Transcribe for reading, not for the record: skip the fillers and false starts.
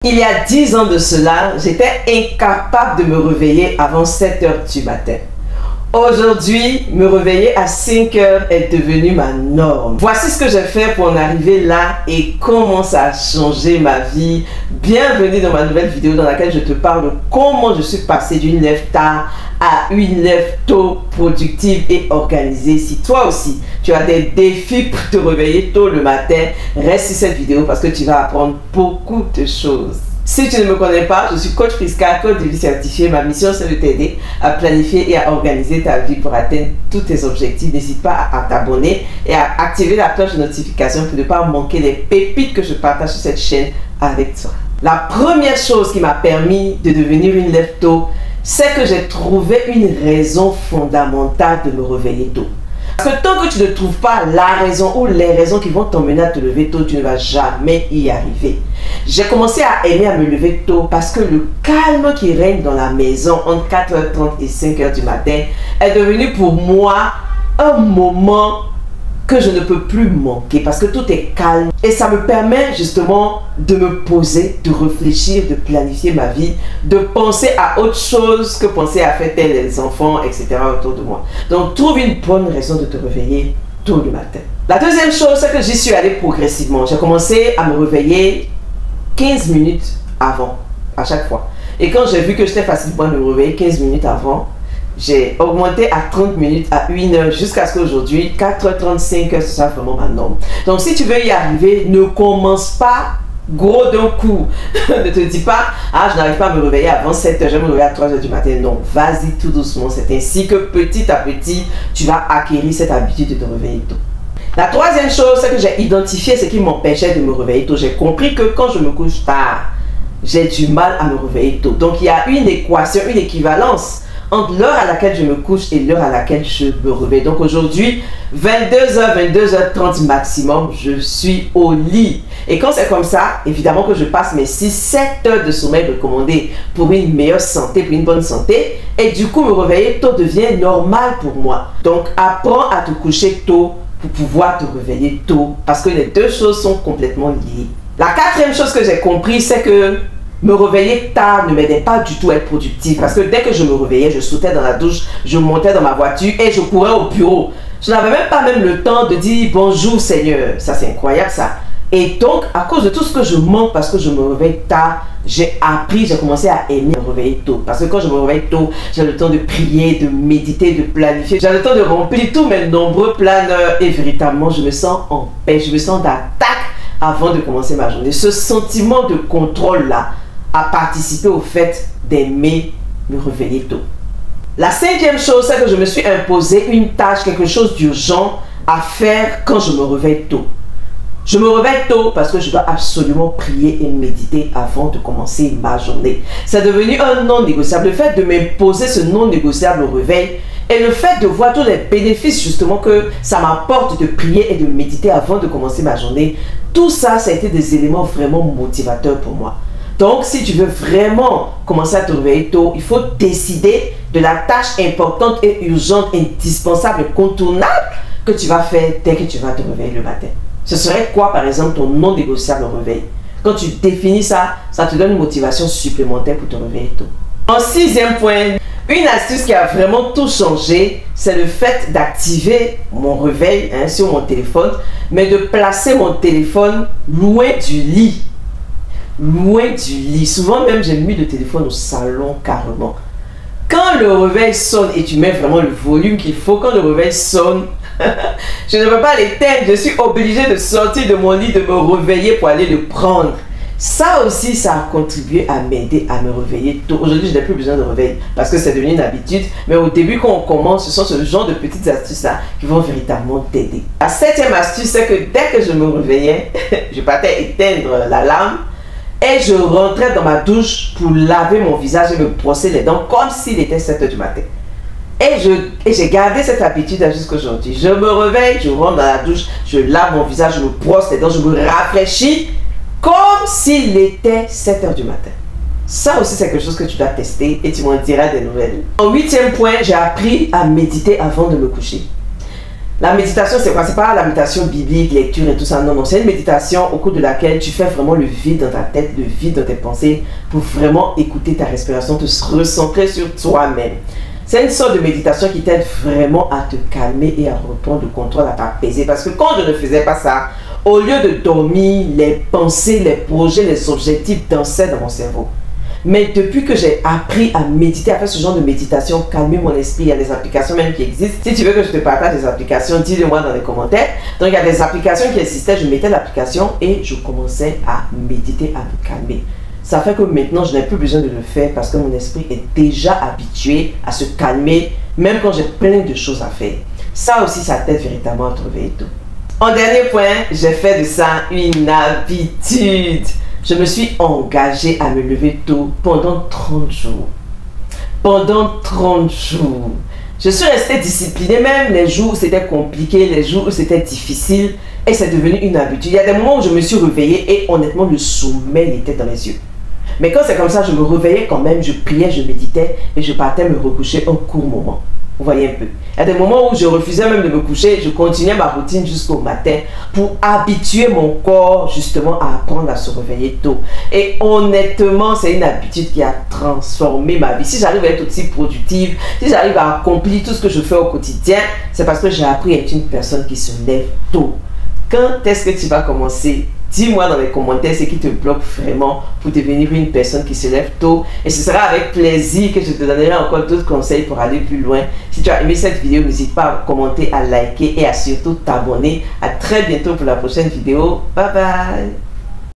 Il y a 10 ans de cela, j'étais incapable de me réveiller avant 7 heures du matin. Aujourd'hui, me réveiller à 5 heures est devenu ma norme. Voici ce que j'ai fait pour en arriver là et comment ça a changé ma vie. Bienvenue dans ma nouvelle vidéo dans laquelle je te parle de comment je suis passé d'une lève tard à une lève tôt, productive et organisée. Si toi aussi, tu as des défis pour te réveiller tôt le matin, reste sur cette vidéo parce que tu vas apprendre beaucoup de choses. Si tu ne me connais pas, je suis coach Prisca, coach de vie certifié. Ma mission, c'est de t'aider à planifier et à organiser ta vie pour atteindre tous tes objectifs. N'hésite pas à t'abonner et à activer la cloche de notification pour ne pas manquer les pépites que je partage sur cette chaîne avec toi. La première chose qui m'a permis de devenir une lève tôt, c'est que j'ai trouvé une raison fondamentale de me réveiller tôt. Parce que tant que tu ne trouves pas la raison ou les raisons qui vont t'emmener à te lever tôt, tu ne vas jamais y arriver. J'ai commencé à aimer à me lever tôt parce que le calme qui règne dans la maison entre 4h30 et 5h du matin est devenu pour moi un moment que je ne peux plus manquer parce que tout est calme et ça me permet justement de me poser, de réfléchir, de planifier ma vie, de penser à autre chose que penser à faire tel les enfants, etc. autour de moi. Donc trouve une bonne raison de te réveiller tôt le matin. La deuxième chose, c'est que j'y suis allée progressivement. J'ai commencé à me réveiller 15 minutes avant, à chaque fois. Et quand j'ai vu que j'étais facilement de me réveiller 15 minutes avant, j'ai augmenté à 30 minutes, à 1 heure, jusqu'à ce qu'aujourd'hui, 4h35, ce soit vraiment ma norme. Donc si tu veux y arriver, ne commence pas gros d'un coup. Ne te dis pas, ah, je n'arrive pas à me réveiller avant 7h, je vais me réveiller à 3h du matin. Non, vas-y tout doucement. C'est ainsi que petit à petit, tu vas acquérir cette habitude de te réveiller tôt. La troisième chose, c'est que j'ai identifié ce qui m'empêchait de me réveiller tôt. J'ai compris que quand je me couche tard, j'ai du mal à me réveiller tôt. Donc il y a une équation, une équivalence entre l'heure à laquelle je me couche et l'heure à laquelle je me réveille. Donc aujourd'hui, 22h, 22h30 maximum, je suis au lit. Et quand c'est comme ça, évidemment que je passe mes 6-7 heures de sommeil recommandé pour une meilleure santé, pour une bonne santé. Et du coup, me réveiller tôt devient normal pour moi. Donc apprends à te coucher tôt pour pouvoir te réveiller tôt. Parce que les deux choses sont complètement liées. La quatrième chose que j'ai compris, c'est que me réveiller tard ne m'aidait pas du tout à être productif parce que dès que je me réveillais, je sautais dans la douche, je montais dans ma voiture et je courais au bureau. Je n'avais même pas le temps de dire bonjour Seigneur. Ça, c'est incroyable ça. Et donc, à cause de tout ce que je manque parce que je me réveille tard, j'ai commencé à aimer me réveiller tôt. Parce que quand je me réveille tôt, j'ai le temps de prier, de méditer, de planifier. J'ai le temps de remplir tous mes nombreux planeurs et véritablement, je me sens en paix, je me sens d'attaque avant de commencer ma journée. Ce sentiment de contrôle-là a participé au fait d'aimer me réveiller tôt. La cinquième chose, c'est que je me suis imposé une tâche, quelque chose d'urgent à faire quand je me réveille tôt. Je me réveille tôt parce que je dois absolument prier et méditer avant de commencer ma journée. C'est devenu un non négociable. Le fait de m'imposer ce non négociable au réveil et le fait de voir tous les bénéfices justement que ça m'apporte de prier et de méditer avant de commencer ma journée, tout ça, ça a été des éléments vraiment motivateurs pour moi. Donc, si tu veux vraiment commencer à te réveiller tôt, il faut décider de la tâche importante et urgente, indispensable et contournable que tu vas faire dès que tu vas te réveiller le matin. Ce serait quoi, par exemple, ton non négociable au réveil? Quand tu définis ça, ça te donne une motivation supplémentaire pour te réveiller tôt. En sixième point, une astuce qui a vraiment tout changé, c'est le fait d'activer mon réveil sur mon téléphone, mais de placer mon téléphone loin du lit. Loin du lit. Souvent même, j'ai mis le téléphone au salon carrément. Quand le réveil sonne et tu mets vraiment le volume qu'il faut, quand le réveil sonne, je ne peux pas l'éteindre. Je suis obligée de sortir de mon lit, de me réveiller pour aller le prendre. Ça aussi, ça a contribué à m'aider à me réveiller tôt. Aujourd'hui, je n'ai plus besoin de réveil parce que c'est devenu une habitude. Mais au début, quand on commence, ce sont ce genre de petites astuces-là qui vont véritablement t'aider. La septième astuce, c'est que dès que je me réveillais, je partais éteindre l'alarme. Et je rentrais dans ma douche pour laver mon visage et me brosser les dents comme s'il était 7h du matin. Et j'ai gardé cette habitude jusqu'à aujourd'hui. Je me réveille, je rentre dans la douche, je lave mon visage, je me brosse les dents, je me rafraîchis comme s'il était 7h du matin. Ça aussi, c'est quelque chose que tu dois tester et tu m'en diras des nouvelles. En huitième point, j'ai appris à méditer avant de me coucher. La méditation, c'est quoi? C'est pas la méditation biblique, lecture et tout ça. Non, non. C'est une méditation au cours de laquelle tu fais vraiment le vide dans ta tête, le vide dans tes pensées pour vraiment écouter ta respiration, te recentrer sur toi-même. C'est une sorte de méditation qui t'aide vraiment à te calmer et à reprendre le contrôle, à t'apaiser. Parce que quand je ne faisais pas ça, au lieu de dormir, les pensées, les projets, les objectifs dansaient dans mon cerveau. Mais depuis que j'ai appris à méditer, à faire ce genre de méditation, calmer mon esprit, il y a des applications même qui existent. Si tu veux que je te partage des applications, dis-le moi dans les commentaires. Donc il y a des applications qui existaient, je mettais l'application et je commençais à méditer, à me calmer. Ça fait que maintenant je n'ai plus besoin de le faire parce que mon esprit est déjà habitué à se calmer, même quand j'ai plein de choses à faire. Ça aussi, ça t'aide véritablement à te réveiller tôt. En dernier point, j'ai fait de ça une habitude. Je me suis engagée à me lever tôt pendant 30 jours. Pendant 30 jours. Je suis restée disciplinée, même les jours où c'était compliqué, les jours où c'était difficile. Et c'est devenu une habitude. Il y a des moments où je me suis réveillée et honnêtement, le sommeil était dans les yeux. Mais quand c'est comme ça, je me réveillais quand même, je priais, je méditais et je partais me recoucher un court moment. Vous voyez un peu. Il y a des moments où je refusais même de me coucher, je continuais ma routine jusqu'au matin pour habituer mon corps justement à apprendre à se réveiller tôt. Et honnêtement, c'est une habitude qui a transformé ma vie. Si j'arrive à être aussi productive, si j'arrive à accomplir tout ce que je fais au quotidien, c'est parce que j'ai appris à être une personne qui se lève tôt. Quand est-ce que tu vas commencer? Dis-moi dans les commentaires ce qui te bloque vraiment pour devenir une personne qui se lève tôt. Et ce sera avec plaisir que je te donnerai encore d'autres conseils pour aller plus loin. Si tu as aimé cette vidéo, n'hésite pas à commenter, à liker et à surtout t'abonner. À très bientôt pour la prochaine vidéo. Bye bye!